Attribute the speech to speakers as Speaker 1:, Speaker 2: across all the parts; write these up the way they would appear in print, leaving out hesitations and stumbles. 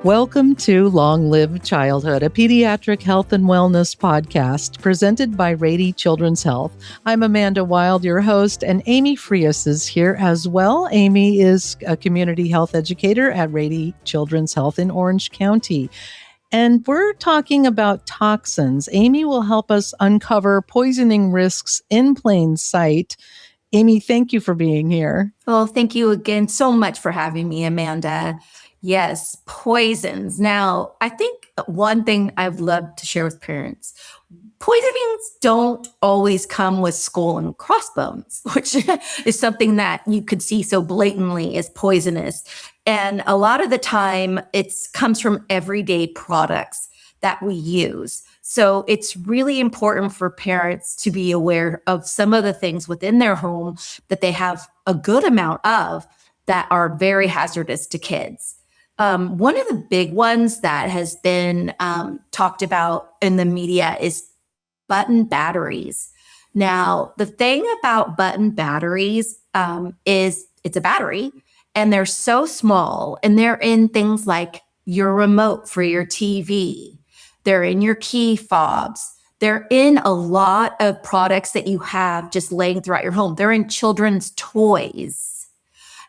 Speaker 1: Welcome to Long Live Childhood, a pediatric health and wellness podcast presented by Rady Children's Health. I'm Amanda Wilde, your host, and Amy Frias is here as well. Amy is a community health educator at Rady Children's Health in Orange County. And we're talking about toxins. Amy will help us uncover poisoning risks in plain sight. Amy, thank you for being here.
Speaker 2: Well, thank you again so much for having me, Amanda. Yes, poisons. Now, I think one thing I've loved to share with parents, poisonings don't always come with skull and crossbones, which is something that you could see so blatantly as poisonous. And a lot of the time, it comes from everyday products that we use. So it's really important for parents to be aware of some of the things within their home that they have a good amount of that are very hazardous to kids. One of the big ones that has been talked about in the media is button batteries. Now, the thing about button batteries is it's a battery and they're so small and they're in things like your remote for your TV. They're in your key fobs. They're in a lot of products that you have just laying throughout your home. They're in children's toys.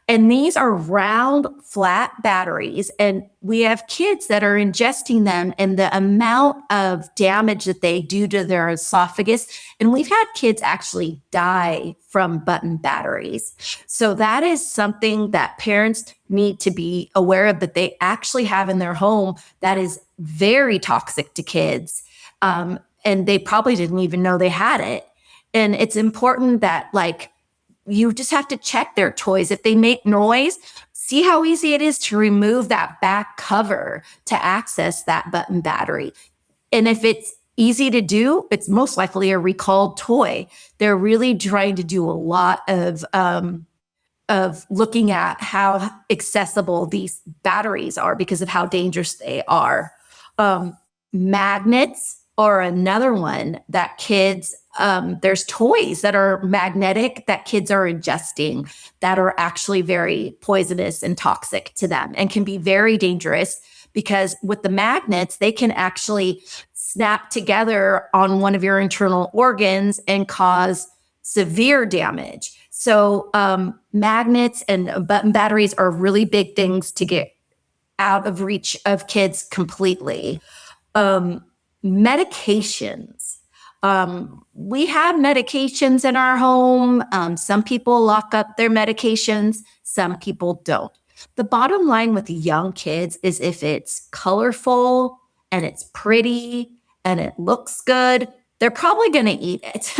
Speaker 2: And these are round, flat batteries. And we have kids that are ingesting them and the amount of damage that they do to their esophagus. And we've had kids actually die from button batteries. So that is something that parents need to be aware of, that they actually have in their home that is very toxic to kids. And they probably didn't even know they had it. And it's important that, you just have to check their toys. If they make noise, see how easy it is to remove that back cover to access that button battery. And if it's easy to do, it's most likely a recalled toy. They're really trying to do a lot of looking at how accessible these batteries are because of how dangerous they are. Magnets are another one that kids, there's toys that are magnetic that kids are ingesting that are actually very poisonous and toxic to them and can be very dangerous because with the magnets, they can actually snap together on one of your internal organs and cause severe damage. So magnets and button batteries are really big things to get out of reach of kids completely. Medications. We have medications in our home. Some people lock up their medications. Some people don't. The bottom line with young kids is if it's colorful and it's pretty and it looks good, they're probably going to eat it.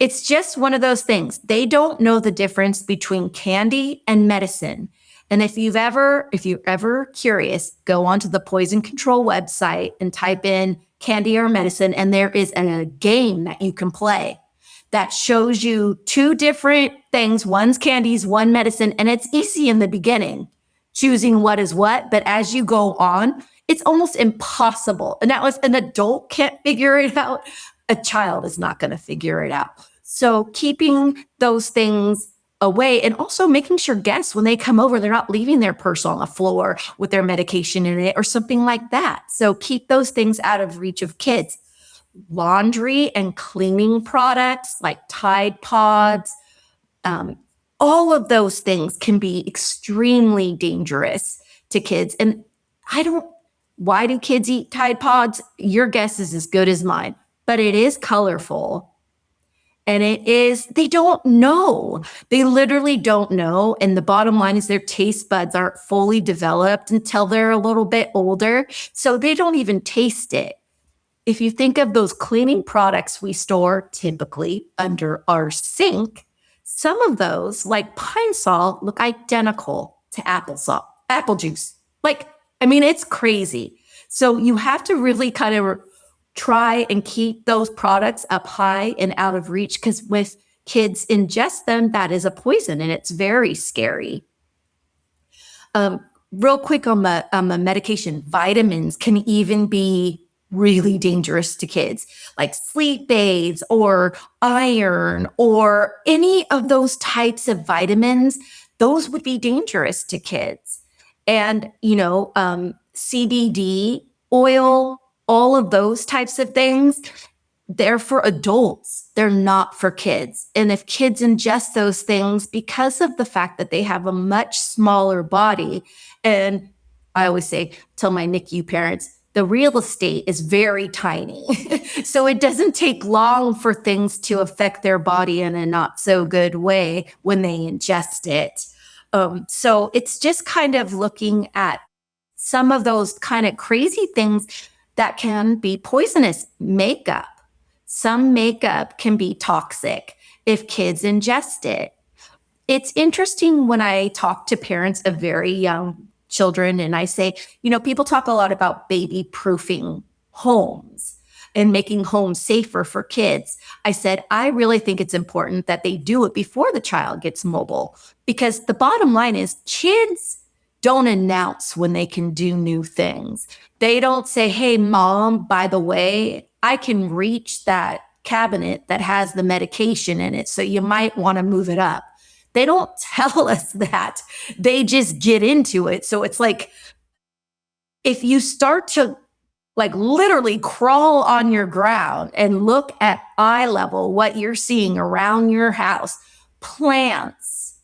Speaker 2: It's just one of those things. They don't know the difference between candy and medicine. And if you're ever curious, go onto the poison control website and type in candy or medicine, and there is a game that you can play that shows you two different things. One's candies, one medicine, and it's easy in the beginning, choosing what is what. But as you go on, it's almost impossible. And that was an adult can't figure it out. A child is not going to figure it out. So keeping those things away and also making sure guests, when they come over, they're not leaving their purse on the floor with their medication in it or something like that. So keep those things out of reach of kids. Laundry and cleaning products like Tide Pods, all of those things can be extremely dangerous to kids. And why do kids eat Tide Pods? Your guess is as good as mine, but it is colorful. And they don't know. They literally don't know. And the bottom line is their taste buds aren't fully developed until they're a little bit older. So they don't even taste it. If you think of those cleaning products we store typically under our sink, some of those, like Pine Sol, look identical to apple juice. It's crazy. So you have to really kind of try and keep those products up high and out of reach, because with kids ingest them, that is a poison and it's very scary. Real quick on the medication, vitamins can even be really dangerous to kids, like sleep aids or iron or any of those types of vitamins. Those would be dangerous to kids. And, CBD oil, all of those types of things, they're for adults. They're not for kids. And if kids ingest those things, because of the fact that they have a much smaller body, and I always say, tell my NICU parents, the real estate is very tiny. So it doesn't take long for things to affect their body in a not so good way when they ingest it. So it's just kind of looking at some of those kind of crazy things that can be poisonous. Makeup. Some makeup can be toxic if kids ingest it. It's interesting when I talk to parents of very young children and I say, people talk a lot about baby proofing homes and making homes safer for kids. I said, I really think it's important that they do it before the child gets mobile, because the bottom line is kids don't announce when they can do new things. They don't say, hey, mom, by the way, I can reach that cabinet that has the medication in it, so you might want to move it up. They don't tell us that. They just get into it. So it's like, if you start to literally crawl on your ground and look at eye level what you're seeing around your house, plants,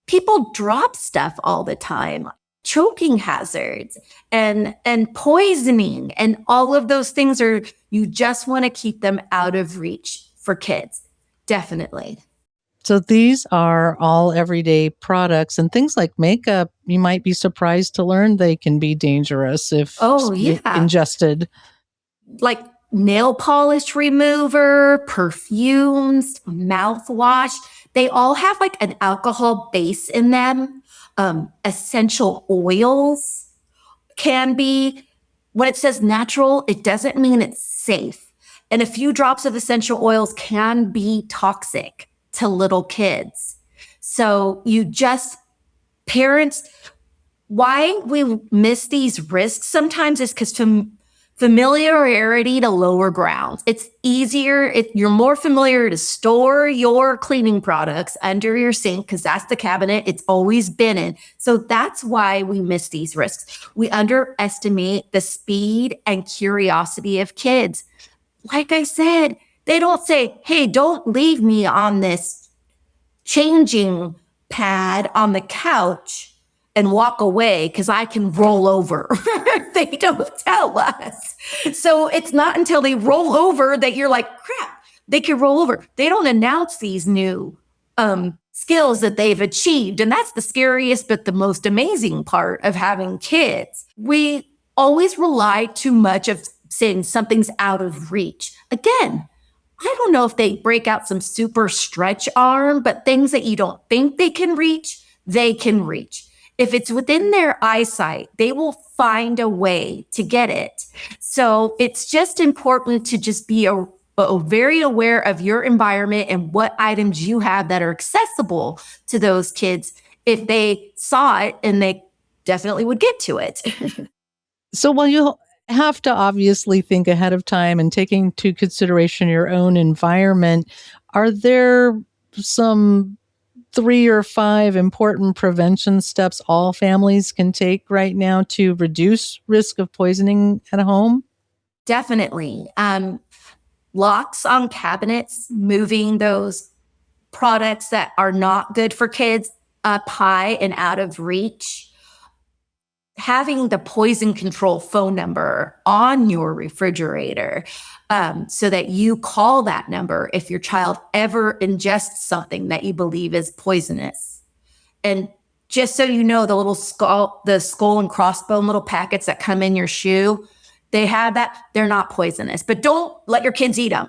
Speaker 2: people drop stuff all the time, choking hazards and poisoning, and all of those things you just want to keep them out of reach for kids. Definitely.
Speaker 1: So these are all everyday products, and things like makeup, you might be surprised to learn they can be dangerous if ingested.
Speaker 2: Like nail polish remover, perfumes, mouthwash, they all have an alcohol base in them. Essential oils can be, when it says natural, it doesn't mean it's safe. And a few drops of essential oils can be toxic to little kids. So parents, why we miss these risks sometimes is because familiarity to lower grounds. It's easier, you're more familiar to store your cleaning products under your sink because that's the cabinet it's always been in. So that's why we miss these risks. We underestimate the speed and curiosity of kids. Like I said, they don't say, hey, don't leave me on this changing pad on the couch and walk away because I can roll over. They don't tell us. So it's not until they roll over that you're like, crap, they can roll over. They don't announce these new skills that they've achieved. And that's the scariest, but the most amazing part of having kids. We always rely too much of saying something's out of reach. Again, I don't know if they break out some super stretch arm, but things that you don't think they can reach, they can reach. If it's within their eyesight, they will find a way to get it. So it's just important to just be very aware of your environment and what items you have that are accessible to those kids. If they saw it, and they definitely would get to it.
Speaker 1: So while you have to obviously think ahead of time and taking into consideration your own environment, are there some 3 or 5 important prevention steps all families can take right now to reduce risk of poisoning at home?
Speaker 2: Definitely. Locks on cabinets, moving those products that are not good for kids up high and out of reach. Having the poison control phone number on your refrigerator, so that you call that number if your child ever ingests something that you believe is poisonous. And just so you know, the skull and crossbone little packets that come in your shoe, they have that. They're not poisonous, but don't let your kids eat them.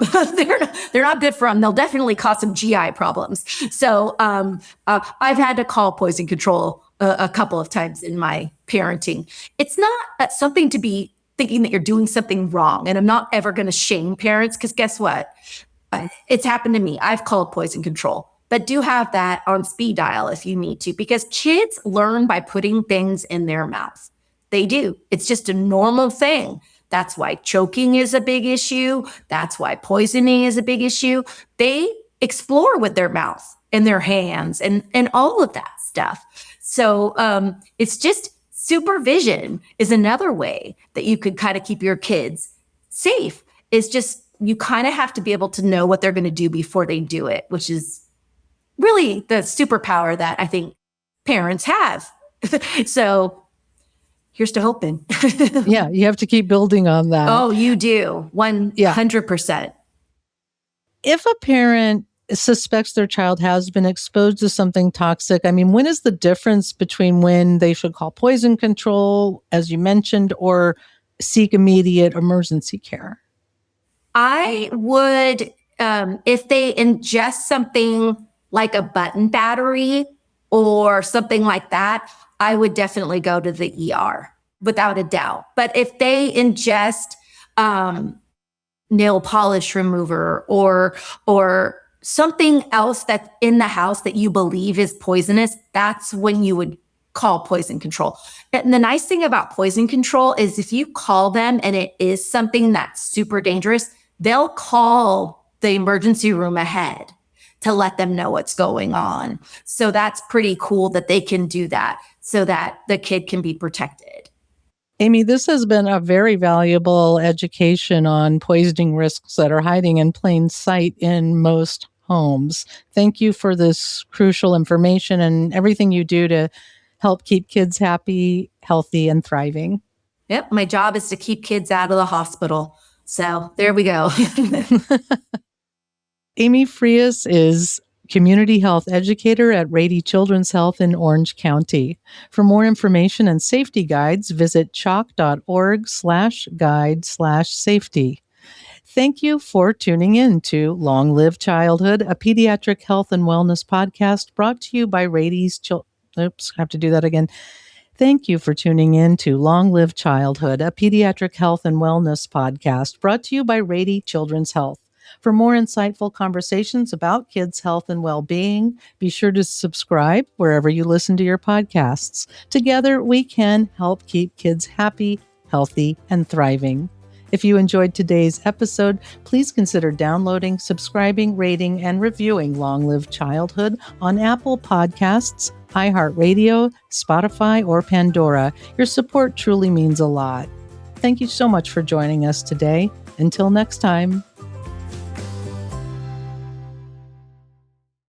Speaker 2: They're not good for them. They'll definitely cause some GI problems. So I've had to call poison control a couple of times in my parenting. It's not something to be thinking that you're doing something wrong. And I'm not ever going to shame parents, because guess what? It's happened to me. I've called poison control, but do have that on speed dial if you need to, because kids learn by putting things in their mouth. They do. It's just a normal thing. That's why choking is a big issue. That's why poisoning is a big issue. They explore with their mouth and their hands and all of that stuff. So it's just Supervision is another way that you could kind of keep your kids safe. Is just, you kind of have to be able to know what they're going to do before they do it, which is really the superpower that I think parents have. So here's to hoping.
Speaker 1: Yeah, you have to keep building on that.
Speaker 2: Oh, you do. 100%.
Speaker 1: If a parent suspects their child has been exposed to something toxic, I mean, when is the difference between when they should call poison control, as you mentioned, or seek immediate emergency care?
Speaker 2: I would, if they ingest something like a button battery or something like that, I would definitely go to the ER without a doubt. But if they ingest nail polish remover or something else that's in the house that you believe is poisonous, that's when you would call poison control. And the nice thing about poison control is if you call them and it is something that's super dangerous, they'll call the emergency room ahead to let them know what's going on. So that's pretty cool that they can do that so that the kid can be protected.
Speaker 1: Amy, this has been a very valuable education on poisoning risks that are hiding in plain sight in most homes. Thank you for this crucial information and everything you do to help keep kids happy, healthy, and thriving.
Speaker 2: Yep, my job is to keep kids out of the hospital. So there we go.
Speaker 1: Amy Frias is community health educator at Rady Children's Health in Orange County. For more information and safety guides, visit chalk.org/guide/safety. Thank you for tuning in to Long Live Childhood, a pediatric health and wellness podcast brought to you by Rady's Thank you for tuning in to Long Live Childhood, a pediatric health and wellness podcast brought to you by Rady Children's Health. For more insightful conversations about kids' health and well-being, be sure to subscribe wherever you listen to your podcasts. Together, we can help keep kids happy, healthy, and thriving. If you enjoyed today's episode, please consider downloading, subscribing, rating, and reviewing Long Live Childhood on Apple Podcasts, iHeartRadio, Spotify, or Pandora. Your support truly means a lot. Thank you so much for joining us today. Until next time.